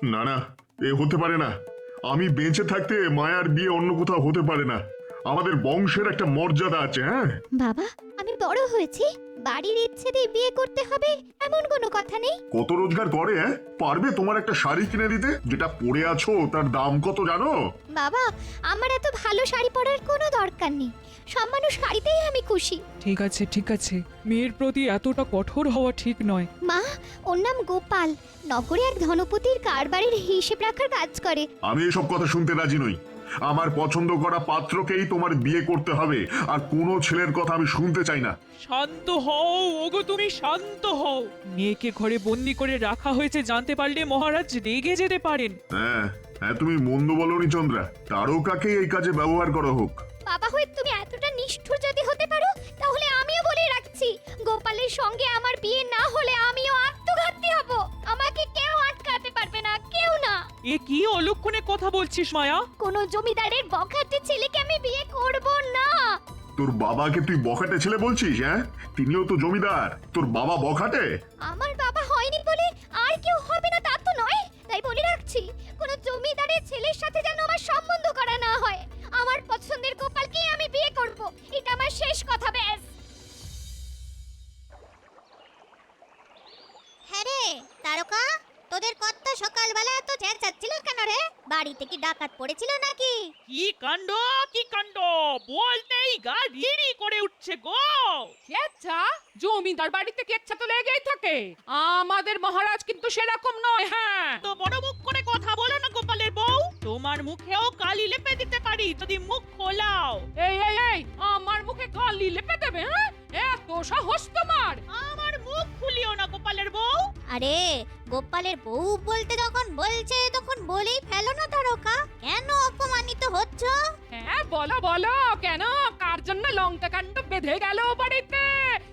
না না, এ হতে পারে না। আমি বেঁচে থাকতে মায়ার বিয়ে অন্য কোথাও হতে পারে না। আমাদের বংশের একটা মর্যাদা আছে। হ্যাঁ বাবা, আমি বড় হয়েছি, বাড়ির ইচ্ছেতেই বিয়ে করতে হবে এমন কোনো কথা নেই। কত রোজগার করে? হ্যাঁ, পারবে তোমার একটা শাড়ি কিনে দিতে? যেটা পরে আছো তার দাম কত জানো? বাবা, আমার এত ভালো শাড়ি পরার কোনো দরকার নেই, সামান্য শাড়িতেই আমি খুশি। ঠিক আছে ঠিক আছে, মেয়ের প্রতি এতটা কঠোর হওয়া ঠিক নয়। মা, ওর নাম গোপাল, নগরে এক ধনপতির কারবারের হিসেব রাখার কাজ করে। আমি এসব কথা শুনতে রাজি নই। আমার পছন্দ করা পাত্রকেই তোমার বিয়ে করতে হবে, আর কোনো ছেলের কথা আমি শুনতে চাই না। শান্ত হও ওগো, তুমি শান্ত হও। মেয়েকে ঘরে বন্দি করে রাখা হয়েছে জানতে পারলে মহারাজ রেগে যেতে পারেন। হ্যাঁ হ্যাঁ, তুমি মন্দ বলনি চন্দ্রা, তারকাকে এই কাজে ব্যবহার করা হোক। বাবা হয়ে তুমি এতটা নিষ্ঠুর যদি হতে পারো, তাহলে আমিও বলে রাখছি, গোপালের সঙ্গে আমার বিয়ে না হলে আমিও আত্মঘাতী হব। আমাকে কেউ আটকাতে পারবে না, কেউ না। এ কি অলক্ষণে কথা বলছিস মায়া? কোন জমিদারের বখাটে ছেলেকে আমি বিয়ে করব না। তোর বাবাকে তুই বখাটে ছেলে বলছিস? হ্যাঁ, তিনিও তো জমিদার। তোর বাবা বখাটে? আমার বাবা হয়নি বলে আর কেউ হবে না তা তো নয়, তাই বলে রাখছি, কোন জমিদারের ছেলের সাথে যেন আমার সম্বন্ধ করা না হয়। আমার পছন্দের গোপালকেই আমি বিয়ে করব, এটা আমার শেষ কথা, ব্যাস। হ্যাঁ রে তারকা, তোদের কর্তা সকালবেলা এত চেঁচাচ্ছিল কেন রে? বাড়িতে কি ডাকাত পড়েছিল নাকি? কি কাণ্ড, কি কাণ্ড! বলতেই গা রিরি করে উঠছে গো। কেচ্ছা? জমিদার বাড়িতে কেচ্ছা তো লেগেই থাকে। আমাদের মহারাজ কিন্তু সেরকম নয়। হ্যাঁ, তো বড় মুখ করে কথা বলো না গোপালের বউ। তোমার মুখেও কালি লেপে দিতে পারি যদি মুখ খোলাও। এই এই এই, আমার মুখে কালি লেপে দেবে? হ্যাঁ, এত সাহস তোমার? আমার মুখ খুলিও না গোপালের বউ। আরে, গোপালের বউ বলতে যখন বলছে তখন বলেই ফেলো না তারকা, কেন অপমানিত হচ্ছ? হ্যাঁ বলো বলো, কেন কার জন্য লঙ্কা কাণ্ড বেঁধে গেল বাড়িতে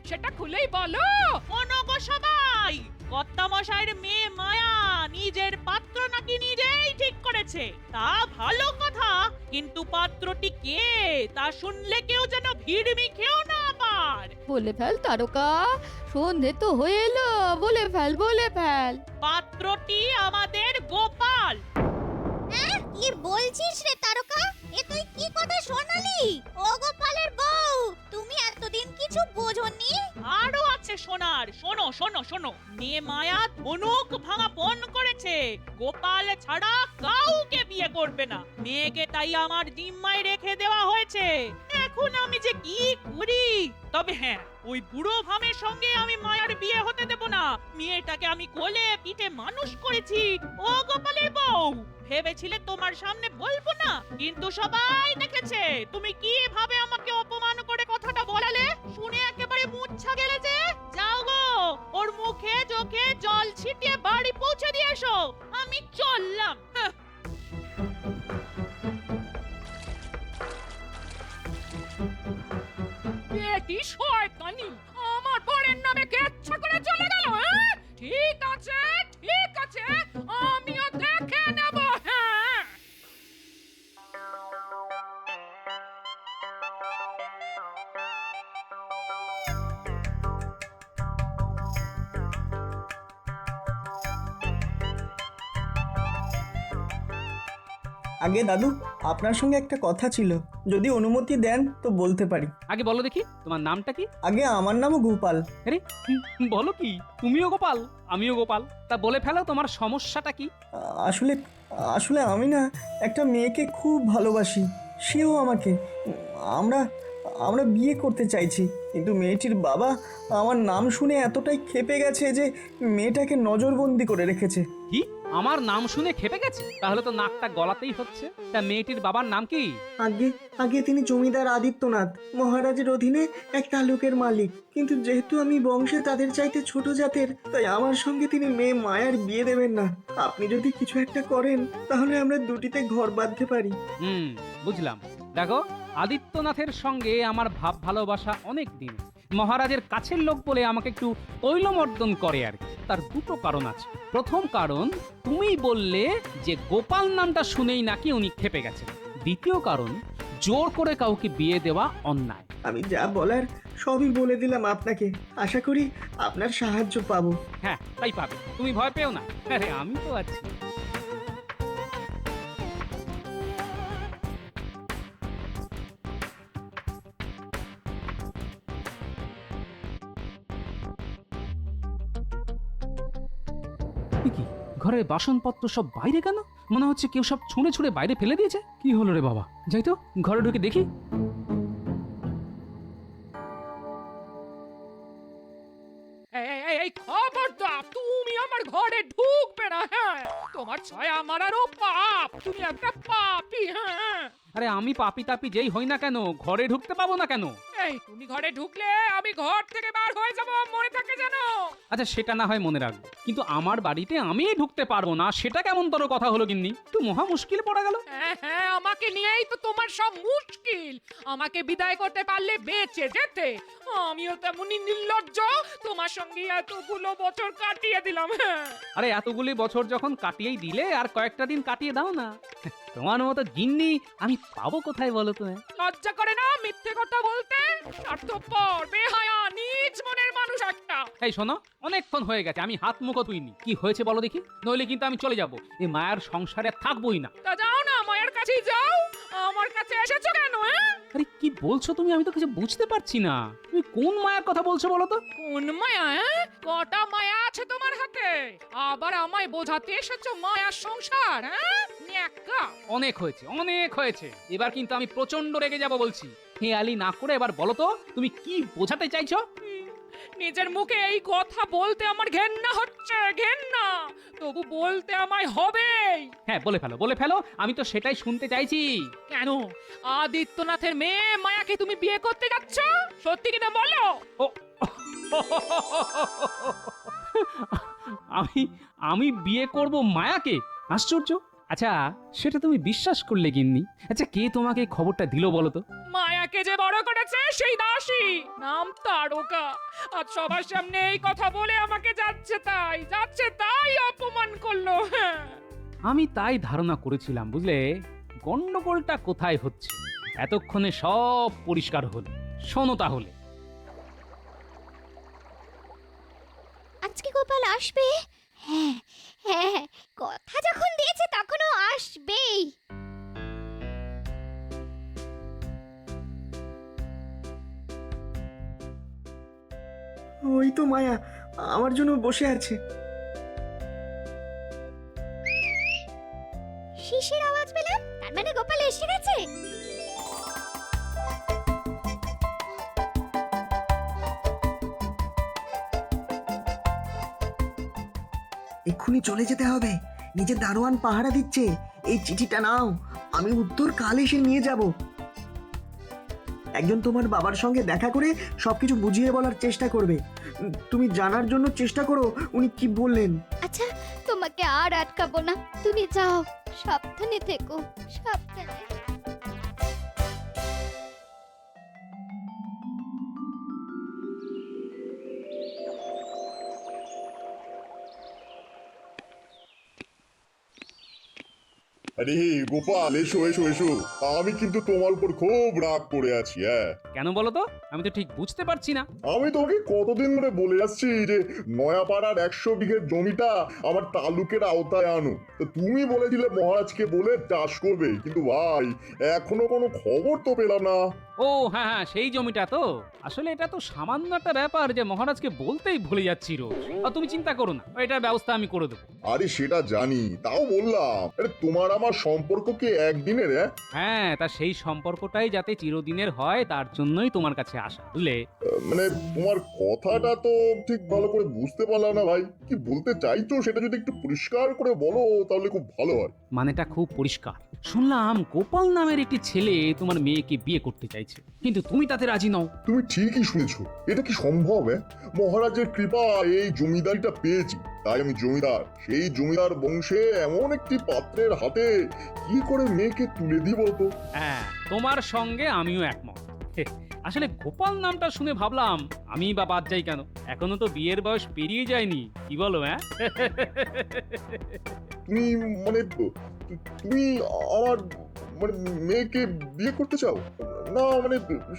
সেটা খুলেই বলো। শোনো গো সবাই, কর্তা মশাইয়ের মেয়ে মায়া নিজের পাত্র নাকি নিজেই ঠিক করেছে। তা ভালো কথা, কিন্তু পাত্রটি কে তা শুনলে কেউ যেন ভিড়মি খেও না আবার। বলে ফেল তারকা, সন্ধে তো হয়ে এলো, বলে ফেল বলে ফেল। পাত্রটি আমাদের গোপাল। কি বলছিস রে তারকা? এ তুই কি কথা শোনালি? ও গোপালের বউ, তুমি এতদিন কিছু বোঝোনি? আরো আছে শোনার, শোনো শোনো শোনো। মেয়ে মায়া ধনুক ভাঙা পণ করেছে, গোপাল ছাড়া কাউকে বিয়ে করবে না। মেয়েকে তাই আমার জিম্মায় রেখে দেওয়া হয়েছে। এখন আমি যে কি করি? তবে হ্যাঁ, ওই বুড়ো ভামের সঙ্গে আমি মায়ার বিয়ে হতে দেব না। মেয়েটাকে আমি কোলে পিঠে মানুষ করেছি। ও গোপালের বউ, ভেবেছিলে তোমার সামনে বলবো না, কিন্তু সবাই দেখেছে তুমি কিভাবে আমাকে অপমান করে কথাটা বলালে। শুনে একেবারে মুচ্ছা গেলে যে। যাও গো, ওর মুখে চোখে জল ছিটিয়ে বাড়ি পৌঁছে দিয়ে এসো। আমি চললাম। হাহ। বেটি শয়তানি, আমার বরের নামে কেচ্ছা করে চলে গেল। হ্যাঁ, ঠিক আছে ঠিক আছে, আমিও দেখে নেব। হ্যাঁ, আগে দাদু, আপনার সঙ্গে একটা কথা ছিল, যদি অনুমতি দেন তো বলতে পারি। আগে বলো দেখি তোমার নামটা কি? আগে আমার নামও গোপাল। আরে বলো কি, তুমিও গোপাল আমিও গোপাল, তা বলে ফেলো তোমার সমস্যাটা কি? আসলে আসলে আমি না একটা মেয়েকে খুব ভালোবাসি, সেও আমাকে। আমরা আমরা বিয়ে করতে চাইছি, কিন্তু মেয়েটির বাবা আমার নাম শুনে এতটাই ক্ষেপে গেছে যে মেয়েটাকে নজরবন্দি করে রেখেছে। কি, আমার নাম শুনে খেপে গেছে? তাহলে তো নাকটা গলাতেই হচ্ছে। তা মেয়েটির বাবার নাম কি? আগে আগে তিনি জমিদার আদিত্যনাথ, মহারাজের অধীনে এক তালুকের মালিক, কিন্তু যেহেতু আমি বংশে তাদের চাইতে ছোট জাতের, তাই আমার সঙ্গে তিনি মেয়ে মায়ার বিয়ে দেবেন না। আপনি যদি কিছু একটা করেন তাহলে আমরা দুটিতে ঘর বাঁধতে পারি। বুঝলাম। দেখো, আদিত্যনাথের সঙ্গে আমার ভাব ভালোবাসা অনেক দিন। মহারাজের কাছের লোক বলে আমাকে একটু তৈলমর্দন করে আর কি। তার দুটো কারণ আছে। প্রথম কারণ, তুমি বললে যে গোপাল নামটা শুনেই নাকি উনি খেপে গেছেন। দ্বিতীয় কারণ, জোর করে কাউকে বিয়ে দেওয়া অন্যায়। আমি যা বলার সবই বলে দিলাম আপনাকে, আশা করি আপনার সাহায্য পাবো। হ্যাঁ, তাই পাবে, তুমি ভয় পেও না। আরে আমি তো আছি। ঘরের বাসনপত্র সব বাইরে কেন? মনে হচ্ছে কেউ সব ছুঁড়ে ছুঁড়ে বাইরে ফেলে দিয়েছে। কি হলো রে বাবা, যাই তো ঘরে ঢুকে দেখি। এই খবরদার, তুমি আমার ঘরে ঢুকবে না। হ্যাঁ, তোমার ছায়া মারারও পাপ, তুমি একটা পাপী। হ্যাঁ, আরে আমি পাপি তাপি যেই হই না কেন, ঘরে ঢুকতে পাবো না কেন? এই তুমি ঘরে ঢুকলে আমি ঘর থেকে বার হয়ে যাব, মনে থাকে যেন। আচ্ছা সেটা না হয় মনে রাখবো, কিন্তু আমার বাড়িতে আমি ঢুকতে পারবো না, সেটা কেমন তোর কথা হলো গিন্নি? তুই মহা মুশকিল পড়া গেল। হ্যাঁ হ্যাঁ, আমাকে নিয়েই তো তোমার সব মুশকিল। আমাকে বিদায় করতে পারলে বেঁচে যেতে। আমিও তেমনই নির্লজ্জ, তোমার সঙ্গে এতগুলো বছর কাটিয়ে দিলাম। হ্যাঁ, আরে এতগুলি বছর যখন কাটিয়েই দিলে, আর কয়েকটা দিন কাটিয়ে দাও না। তোমার মতো গিন্নি আমি পাবো কোথায় বলো তো? লজ্জা করে না মিথ্যে কথা বলতে? স্বার্থপর, বেহায়া, নিজ মনের মানুষ একটা। এই শোনো, অনেকক্ষণ হয়ে গেছে, আমি হাত মুখো ধুইনি। কি হয়েছে বলো দেখি, নইলে কিন্তু আমি চলে যাব। এই মায়ের সংসারে থাকবোই না। তা যাও না, মায়ের কাছেই যাও। আমার কাছে এসেছো কেন? হ্যাঁ, আরে কি বলছো তুমি? আমি তো কিছু বুঝতে পারছি না। তুমি কোন মায়ের কথা বলছো বলো তো? কোন মায়া? হ্যাঁ, কটা মায়া আছে তোমার হাতে? আবার আমায় বোঝাতে এসেছো মায়ার সংসার? হ্যাঁ, ন্যাকা। অনেক হয়েছে, অনেক হয়েছে। এবার কিন্তু আমি প্রচন্ড রেগে যাব বলছি। হেয়ালি না করে এবার বলো তো, তুমি কি বোঝাতে চাইছো? নিজের মুখে এই কথা বলতে আমার ঘেন্না হচ্ছে, ঘেন্না। তবু বলতে আমায় হবেই। হ্যাঁ বলে ফেলো, বলে ফেলো, আমি তো সেটাই শুনতে চাইছি। কেন আদিত্যনাথের মেয়ে মায়াকে তুমি বিয়ে করতে যাচ্ছ? সত্যি কিনা বলো। ও আমি আমি বিয়ে করব মায়াকে? আশ্চর্য। আচ্ছা সেটা তুমি বিশ্বাস করলে গিন্নি? আচ্ছা কে তোমাকে এই খবরটা দিল বলো তো? মায়াকে যে বড় করেছে সেই দাসী, নাম তারকা। আজ সবার সামনে এই কথা বলে আমাকে যাচ্ছে তাই অপমান করলো। হ্যাঁ, আমি তাই ধারণা করেছিলাম, বুঝলে গন্ডগোলটা কোথায় হচ্ছে। এতক্ষণে সব পরিষ্কার হলো। শোনো তাহলে, আজকে গোপাল আসবে? হ্যাঁ হ্যাঁ, কথা যখন দিয়েছে তখনও আসবেই। ওই তো মায়া আমার জন্য বসে আছে। শিশির আওয়াজ পেলাম, তার মানে গোপাল এসে গেছে। এক্ষুনি চলে যেতে হবে, নিজের দারোয়ান পাহারা দিচ্ছে। এই চিঠিটা নাও, আমি উত্তর কাল এসে নিয়ে যাব। একজন তোমার বাবার সঙ্গে দেখা করে সবকিছু বুঝিয়ে বলার চেষ্টা করবে। তুমি জানার জন্য চেষ্টা করো উনি কি বললেন। আচ্ছা, তোমাকে আর আটকাবো না, তুমি যাও। সাবধানে থেকো, সাবধানে। আরে গোপাল, এসো এসো এসো। আমি কিন্তু তোমার উপর খুব রাগ করে আছি। হ্যাঁ, কেন বলো তো? আমি তো ঠিক বুঝতে পারছি না। আমি তোমাকে কতদিন ধরে বলে আসছি যে নয়াপাড়ার 100 বিঘের জমিটা আমার তালুকের আওতায় আনো। তো তুমি বলেছিলে মহারাজকে বলে চাষ করবে, কিন্তু ভাই এখনো কোনো খবর তো পেলাম না। ও হ্যাঁ হ্যাঁ, সেই জমিটা তো। আসলে এটা তো সামান্য একটা ব্যাপার যে মহারাজকে বলতেই ভুলে যাচ্ছি রোজ। আর তুমি চিন্তা করো না, এটার ব্যবস্থা আমি করে দেবো। আরে সেটা জানি, তাও বললাম, আরে তোমার আমার সম্পর্ক কি একদিনের? হ্যাঁ, তা সেই সম্পর্কটাই যাতে চিরদিনের হয় তার জন্যই তোমার কাছে আসা, বুঝলে? মানে তোমার কথাটা তো ঠিক ভালো করে বুঝতে পারলাম না ভাই। কি বলতে চাইছো সেটা যদি একটু পরিষ্কার করে বলো তাহলে খুব ভালো হয়। মানেটা খুব পরিষ্কার। শুনলাম গোপাল নামের একটি ছেলে তোমার মেয়েকে বিয়ে করতে চাইছে, কিন্তু তুমি তাতে রাজি নও। তুমি ঠিকই শুনেছো। এটা কি সম্ভব? মহারাজের কৃপা এই জমিদারিটা পেয়েছি, তাই আমি জমিদার। সেই জমিদার বংশে এমন একটি পাত্রের হাতে কি করে মেয়েকে তুলে দিই বলতো? হ্যাঁ, তোমার সঙ্গে আমিও একমত। আসলে গোপাল নামটা শুনে ভাবলাম আমি বা বাদ যাই কেন, এখনো তো বিয়ের বয়স পেরিয়ে যায়নি। কি বলো? হ্যাঁ তুমি মানে তুমি আমার মানে মেয়েকে বিয়ে করতে চাও? না মানে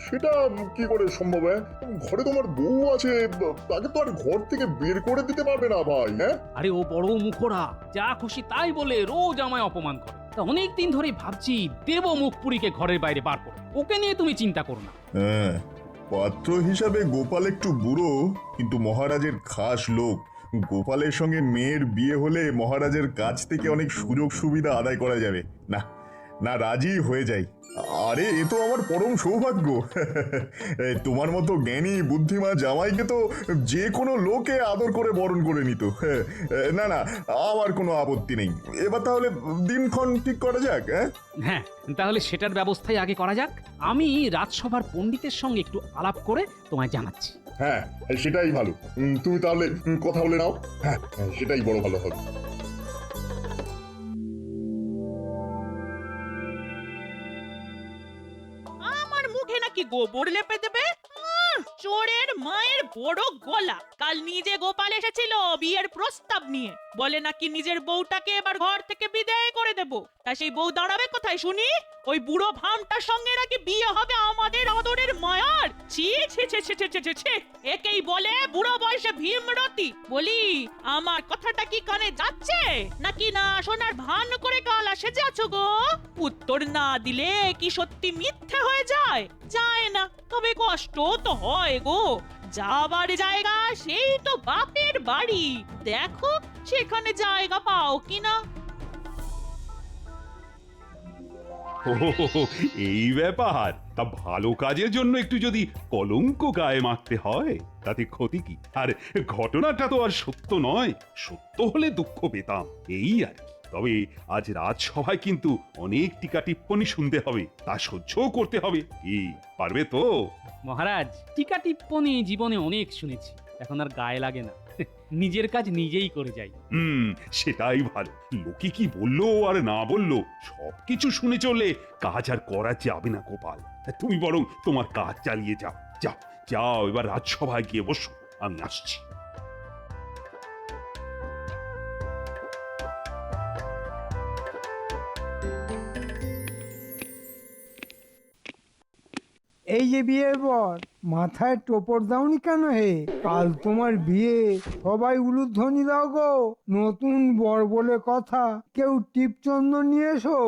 সেটা কি করে সম্ভব? ঘরে তোমার বউ আছে, তাকে তো আর ঘর থেকে বের করে দিতে পারবে না ভাই। হ্যাঁ, আরে ও বড় মুখরা, যা খুশি তাই বলে রোজ আমায় অপমান করে। তা অনেক দিন ধরেই ভাবছি দেব মুখপুরীকে ঘরের বাইরে বার করে। ওকে নিয়ে তুমি চিন্তা করো না। হ্যাঁ, পাত্র হিসাবে গোপাল একটু বুড়ো, কিন্তু মহারাজের খাস লোক। গোপালের সঙ্গে মেয়ের বিয়ে হলে মহারাজের কাছ থেকে অনেক সুযোগ সুবিধা আদায় করা যাবে। না না, রাজি হয়ে যাই। আরে এ তো আমার পরম সৌভাগ্য। তোমার মতো জ্ঞানী বুদ্ধিমান জামাইকে তো যে কোনো লোকে আদর করে বরণ করে নিত। না না, আমার কোনো আপত্তি নেই। এবার তাহলে দিনক্ষণ ঠিক করা যাক। হ্যাঁ, তাহলে সেটার ব্যবস্থাই আগে করা যাক। আমি রাজসভার পণ্ডিতের সঙ্গে একটু আলাপ করে তোমায় জানাচ্ছি। হ্যাঁ, সেটাই ভালো। তুমি তাহলে কথা বলে নাও। হ্যাঁ, সেটাই বড় ভালো হবে। আমার মুখে নাকি গোবর লেপে দেবে? চোরের মায়ের বড় গলা। কাল নিজে গোপাল এসেছিল বিয়ের প্রস্তাব নিয়ে, বলে নাকি নিজের বউটাকে এবার ঘর থেকে বিদায় করে দেব। তা সেই বউ দাঁড়াবে কোথায় শুনি? ওই বুড়ো ভামটার সঙ্গে নাকি বিয়ে হবে আমাদের আদরের মায়ার। ছি ছি ছি ছি ছি ছি ছি। একেই বলে বুড়ো বয়সে ভীমরতি। বলি, আমার কথাটা কি কানে যাচ্ছে নাকি না শোনার ভান করে গলা সেজে আছো গো? উত্তর না দিলে কি সত্যি মিথ্যে হয়ে যায়? যায় না, তবে কষ্ট তো হয় গো। যাবার জায়গা সেই তো বাপের বাড়ি। দেখো সেখানে জায়গা পাও কিনা। ও, এই ব্যাপার। তা ভালো কাজের জন্য একটু যদি কলঙ্ক গায়ে মাখতে হয় তাতে ক্ষতি কি? আর ঘটনাটা তো আর সত্য নয়, সত্য হলে দুঃখ পেতাম, এই আর কি। তবে আজ রাজসভায় কিন্তু অনেক টিকা টিপ্পনি শুনতে হবে, তা সহ্যও করতে হবে। কি পারবে তো? মহারাজ, টিকা টিপ্পনি জীবনে অনেক শুনেছি, এখন আর গায়ে লাগে না। নিজের কাজ নিজেই করে যাই। সেটাই ভালো। লোকে কি বললো আর না বললো সবকিছু শুনে চললে কাজ আর করা যাবে না গোপাল। তুমি বরং তোমার কাজ চালিয়ে যাও। যাও যাও, এবার রাজসভায় গিয়ে বসো, আমি আসছি। এই যে বিয়ের পর মাথায় টোপর দাওনি কেন হে? কাল তোমার বিয়ে, সবাই উলুধ্বনি দাও গো। নতুন বর বলে কথা, কেউ টিপচন্দন নিয়ে এসো।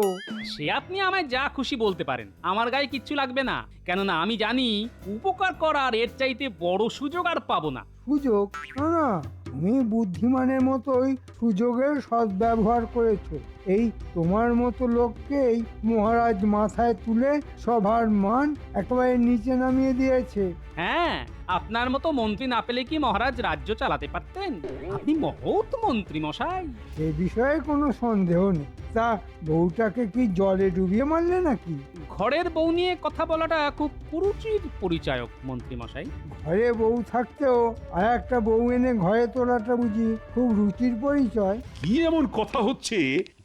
সে আপনি আমায় যা খুশি বলতে পারেন, আমার গায়ে কিচ্ছু লাগবে না। কেননা আমি জানি উপকার করার এর চাইতে বড় সুযোগ আর পাবো না। সুযোগ? না না, তুমি বুদ্ধিমানের মতোই সুযোগের সদ্ব্যবহার করেছো। এই তোমার মতো লোককেই মহারাজ মাথায় তুলে সবার মান একেবারে নিচে নামিয়ে দিয়েছে। হ্যাঁ, আপনার মতো মন্ত্রী না পেলে কি মহারাজ রাজ্য চালাতে পারতেন? আপনি মহৎ মন্ত্রী মশাই। এ বিষয়ে কোনো সন্দেহ নেই। তা বউটাকে কি জলে ডুবিয়ে মারলে নাকি? ঘরের বউ নিয়ে কথা বলাটা খুব কুরুচির পরিচায়ক মন্ত্রী মশাই। ঘরে বউ থাকতেও আর একটা বউ এনে ঘরে তোলাটা বুঝি খুব রুচির পরিচয়? কি এমন কথা হচ্ছে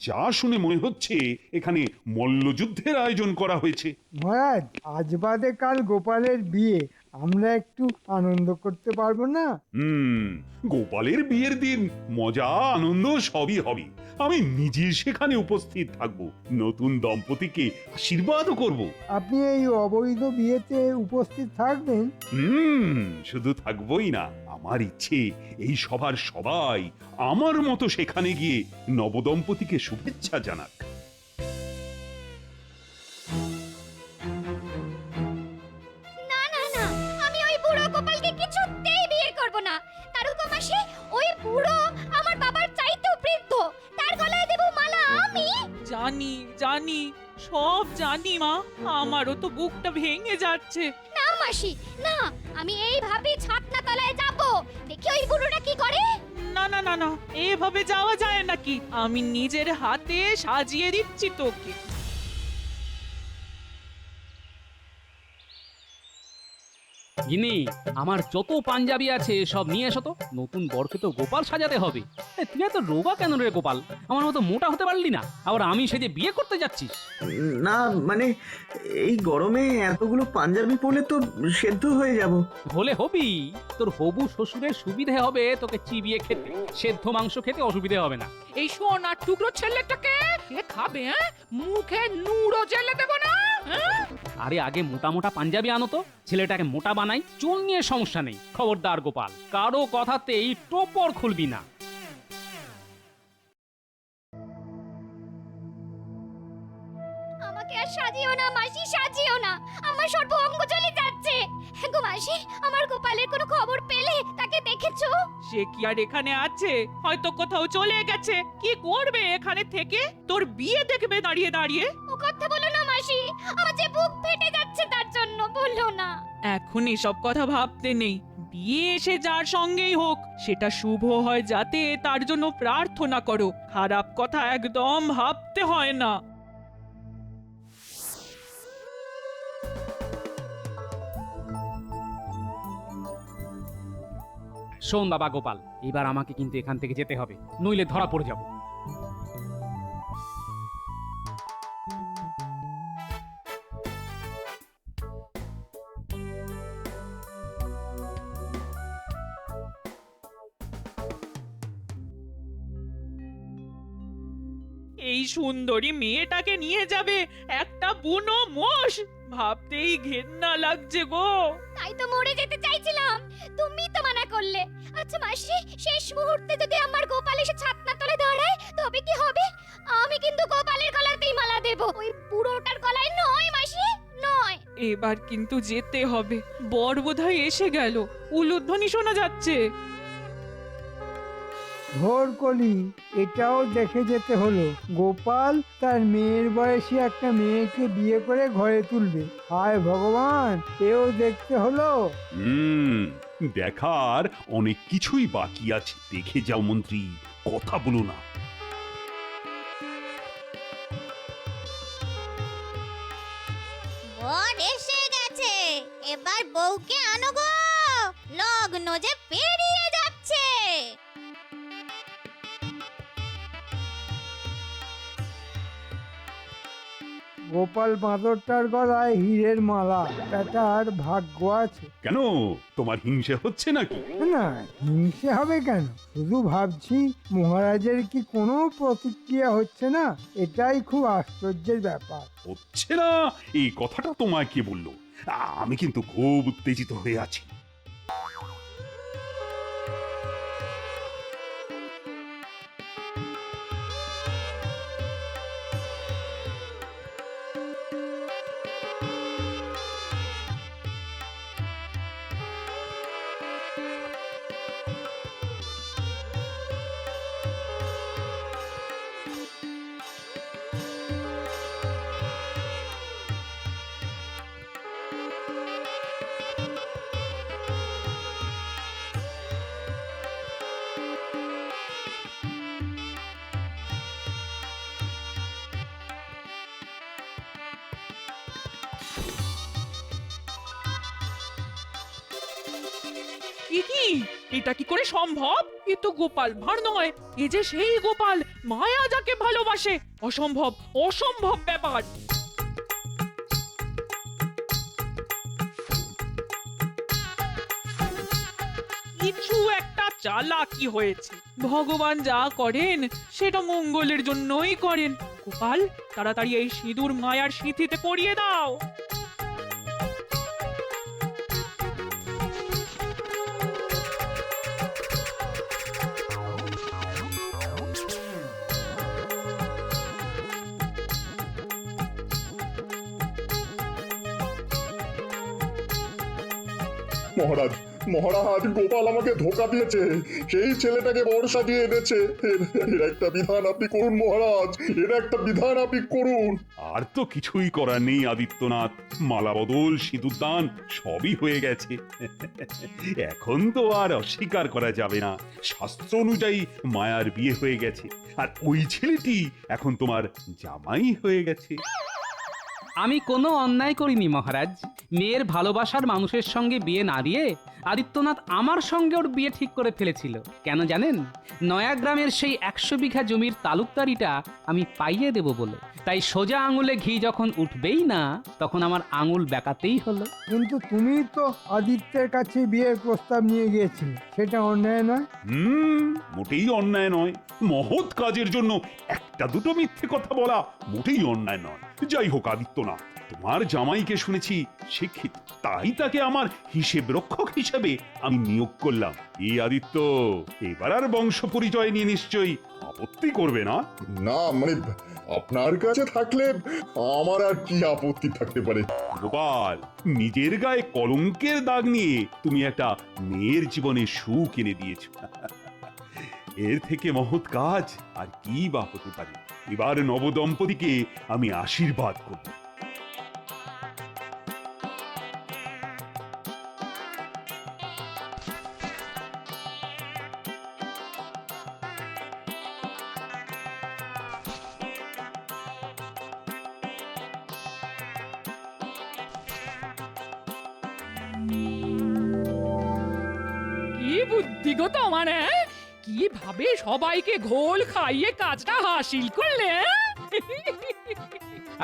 যা শুনে মনে হচ্ছে এখানে মল্লযুদ্ধের আয়োজন করা হয়েছে? মহারাজ, আজ বাদে কাল গোপালের বিয়ে, আমরা একটু আনন্দ করতে পারবো না? গোপালের বিয়ের দিন মজা আনন্দ সবই হবে। আমি নিজে সেখানে উপস্থিত থাকব, নতুন দম্পতিকে আশীর্বাদও করব। আপনি এই অবৈধ বিয়েতে উপস্থিত থাকবেন? শুধু থাকবই না, আমার ইচ্ছে এই সভার সবাই আমার মতো সেখানে গিয়ে নবদম্পতিকে শুভেচ্ছা জানাক। না না না, আমি ওই বুড়ো গোপালকে কিছুতেই বিয়ে করব না। তারুক মাসি, ওই বুড়ো আমার বাবার চাইতেও বৃদ্ধ, তার গলায় দেব মালা আমি। জানি জানি, সব জানি মা, আমারও তো বুকটা ভেঙে যাচ্ছে। না মাসি না, আমি এইভাবে ছাতনা তলায় যাব, দেখি ওই বুড়োটা কি করে। না না না না, এভাবে যাওয়া যায় নাকি? আমি নিজের হাতে সাজিয়ে দিচ্ছি তোকে। গিনি, আমার যত পাঞ্জাবি আছে সব নিয়ে এসো তো। নতুন বরকে তো গোপাল সাজাতে হবে। তুই এত রোগা কেন রে গোপাল? আমার মতো মোটা হতে পারলি না, আবার আমি সেজে বিয়ে করতে যাচ্ছিস? না মানে, এই গরমে এতগুলো পাঞ্জাবি পরলে তো সেদ্ধ হয়ে যাব। হলে হবি, তোর হবু শ্বশুরের সুবিধে হবে তোকে চিবিয়ে খেতে, সেদ্ধ মাংস খেতে অসুবিধে হবে না। এই সোনার টুকরো ছেলেটাকে কে খাবে? মুখে নুড়ো জেলে দেবো না? আরে আগে মোটা মোটা পাঞ্জাবি আনো তো, ছেলেটাকে মোটা বানাই। চুল নিয়ে সমস্যা নেই, খবরদার গোপাল, কারো কথাতেই টোপর খুলবি না। আমাকে আমাকে আর সাজিও না মাসি, সাজিও না। আমার সর্ব অঙ্গ চলে যাচ্ছে। হ্যাঁ গো মাসি, আমার গোপালের কোনো খবর পেলে? তাকে দেখেছো? সে কি আর এখানে আছে? হয়তো কোথাও চলে গেছে। কি করবে এখানে থেকে? তোর বিয়ে দেখবে দাঁড়িয়ে দাঁড়িয়ে। ও কথা বলো না মাসি, আমার যে বুক ফেটে যাচ্ছে তার জন্য। বললো না। এখন এসব কথা ভাবতে নেই। বিয়ে এসে যার সঙ্গেই হোক, সেটা শুভ হয় যাতে, তার জন্য প্রার্থনা করো। খারাপ কথা একদম ভাবতে হয় না। শোন বাবা গোপাল, এবার আমাকে কিন্তু এখান থেকে যেতে হবে, নইলে ধরা পড়ে যাব। এই সুন্দরী মেয়েটাকে নিয়ে যাবে একটা বুনো মোষ। ভাবতেই ঘেন্না লাগছে গো। তাই তো মরে যেতে চাইছিলাম, তুমি তো মানা করলে। আচ্ছা মাসি, শেষ মুহূর্তে যদি আমার গোপাল এসে ছাতনা তলে দাঁড়ায় তবে কি হবে? আমি কিন্তু গোপালের গলাতেই মালা দেব, ওই বুড়োটার গলায় নয় মাসি, নয়। এবার কিন্তু যেতে হবে। বর বোধহয় এসে গেল, উলুধ্বনি শোনা যাচ্ছে। ঘোর কলি, এটাও দেখে যেতে হলো। গোপাল তার মেয়ের বয়সী একটা মেয়েকে বিয়ে করে ঘরে তুলবে। হায় ভগবান, এও দেখতে হলো। দেখার অনেক কিছুই বাকি আছে। দেখে যাও মন্ত্রী, কথা বলো না। বর এসে গেছে, এবার বউকে আনো গো, লগ্ন যে পেরিয়ে যাচ্ছে। গোপাল বাঁদরটার গলায় হীরের মালা, বেটার ভাগ্য আছে। কেন, তোমার হিংসে হচ্ছে নাকি? না, হিংসে হবে কেন? শুধু ভাবছি মহারাজের কি কোনো প্রতিক্রিয়া হচ্ছে না, এটাই খুব আশ্চর্যের ব্যাপার। হচ্ছে না এই কথাটা তোমায় কে বললো? আমি কিন্তু খুব উত্তেজিত হয়ে আছি। কি এটা কি করে সম্ভব? এ তো গোপাল ভাঁড় নয়, এ যে সেই গোপাল, মায়া যাকে ভালোবাসে। অসম্ভব, অসম্ভব ব্যাপার। কিছু একটা চালাকি হয়েছে। ভগবান যা করেন সেটা মঙ্গলের জন্যই করেন। গোপাল, তাড়াতাড়ি এই সিঁদুর মায়ার সিঁথিতে পরিয়ে দাও। মহারাজ, মহারাজ, গোপাল আমাকে ধোকা দিয়েছে। সেই ছেলেটাকে বর সাজিয়ে এনেছে। এর একটা বিধান আপনি করুন মহারাজ, এর একটা বিধান আপনি করুন। আর তো কিছুই করার নেই আদিত্যনাথ। মালা বদল, সিঁদুর দান সবই হয়ে গেছে। এখন তো আর অস্বীকার করা যাবে না, শাস্ত্র অনুযায়ী মায়ার বিয়ে হয়ে গেছে, আর ওই ছেলেটি এখন তোমার জামাই হয়ে গেছে। আমি কোনো অন্যায় করিনি মহারাজ। মেয়ের ভালোবাসার মানুষের সঙ্গে বিয়ে না দিয়ে আদিত্যনাথ আমার সঙ্গে ওর বিয়ে ঠিক করে ফেলেছিল। কেন জানেন? নয়াগ্রামের সেই 100 বিঘা জমির তালুকদারিটা আমি পাইয়ে দেব বলে। তাই সোজা আঙুলে ঘি যখন উঠবেই না, তখন আমার আঙুল বেঁকাতেই হলো। কিন্তু তুমি তো আদিত্যের কাছে বিয়ের প্রস্তাব নিয়ে গিয়েছিলে, সেটা অন্যায় নয়? মোটেই অন্যায় নয়। মহৎ কাজের জন্য একটা দুটো মিথ্যে কথা বলা মোটেই অন্যায় নয়। যাই হোক আদিত্যনাথ, তোমার জামাইকে শুনেছি শিক্ষিত, তাই তাকে আমার হিসেব রক্ষক হিসেবে আমি নিয়োগ করলাম। এই আদিত্য, এবার আর বংশ পরিচয় নিয়ে নিশ্চয়ই আপত্তি করবে না? না মানে আপনার কাছে থাকলে আমার আর কি আপত্তি থাকতে পারে। গোপাল, নিজের গায়ে কলঙ্কের দাগ নিয়ে তুমি একটা মেয়ের জীবনে সুখ এনে দিয়েছো। এর থেকে মহৎ কাজ আর কি বা হতে পারে? এবার নবদম্পতিকে আমি আশীর্বাদ করব। কি বুদ্ধি গো তোমার, হ্যাঁ? কিভাবে সবাইকে ঘোল খাইয়ে কাজটা হাসিল করলে, হ্যাঁ?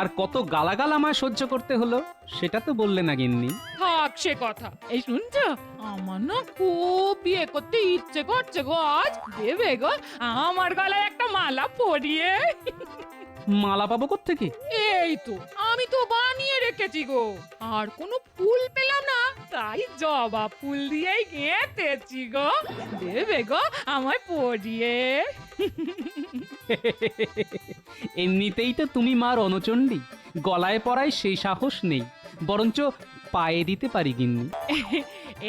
আর কত গালাগাল আমায় সহ্য করতে হলো সেটা তো বললে না গিন্নি। থাক সে কথা। এই শুনছো, আমার না খুব বিয়ে করতে ইচ্ছে করছে গো। আজ দেবে গো আমার গলায় একটা মালা পরিয়ে। মালা পাবো কোত্থেকে? এই তো আমি তো বানিয়ে রেখেছি গো, আর কোনো ফুল পেলাম না, তাই জবা ফুল দিয়েই গেঁথেছি গো। দেবে গো আমায় পরিয়ে। এমনিতেই তো তুমি মার অনচণ্ডী, গলায় পরায় সেই সাহস নেই, বরঞ্চ পায়ে দিতে পারি গিন্নি।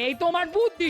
এই তোমার বুদ্ধি